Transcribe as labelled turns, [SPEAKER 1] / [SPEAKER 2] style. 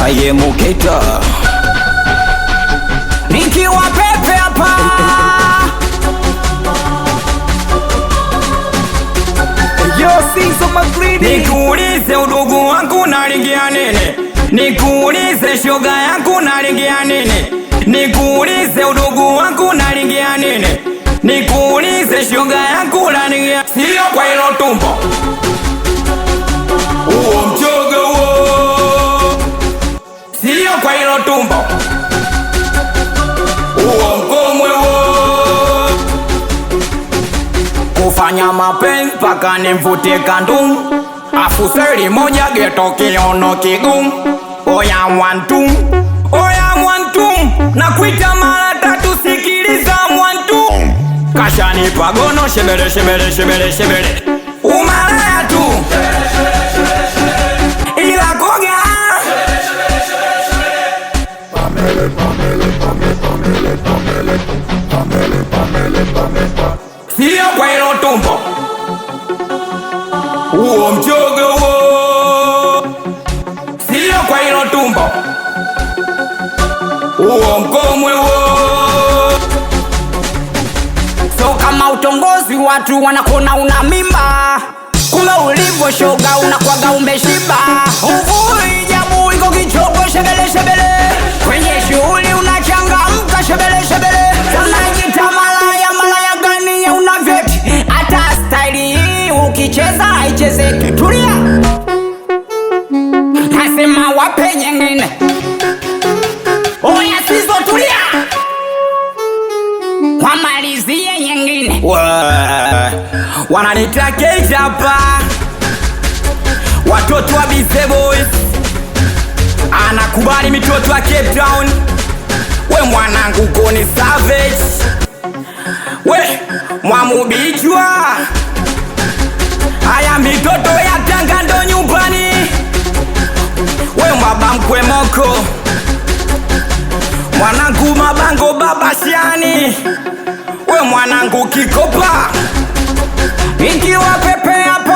[SPEAKER 1] Aye Muketa nikiwa pepe hapa nikuulize udugu wangu nalingia nini? Nikuulize shoga yangu nalingia nini? Nikuulize udugu wangu nalingia nini? Nikuulize shoga yangu nalingia sio kwa hilo tumbo. Uo mchoga uo sio kwa hilo tumbo. Uo mkomwe uo kufanya mapenzi paka nimvute kandumu. Afu seri moja geto kiono kigumu. Oya mwantum, oya mwantum, nakuita mara tatu sikiliza mwantum. Kashani pagono shebele shebele shebele shebele. Umalaya tu ila koga Pamele pamele pamele pamele pamele pamele pamele pamele sio kwa hilo tumbo. Uo mchoga uo sio kwa hilo tumbo. Uo mkomwe uo. So kama utongozi watu wanakona una mimba, kumbe ulivyo shoga unakwaga umeshiba. Uvui jamu iko kichoko shebele shebele. Kwenye shughuli unachangamka shebele shebele. Unajita malaya, malaya gani ya unavyeti? Hata style hii ukicheza haichezeki. Tulia, nasema wape nyingine. Oya sizo tulia, wamalizie nyingine. Wananita Keita hapa, watoto wa Bize Boys. Anakubali mitoto wa Cape Town. We mwanangu Koni Savage, we Mwamubijwa. Haya mitoto ya Tanga ndo nyumbani. We Mwabamkwe Moko, mwanangu Mabango Baba Shiani. We mwanangu Kikopa, nikiwa pepe hapa.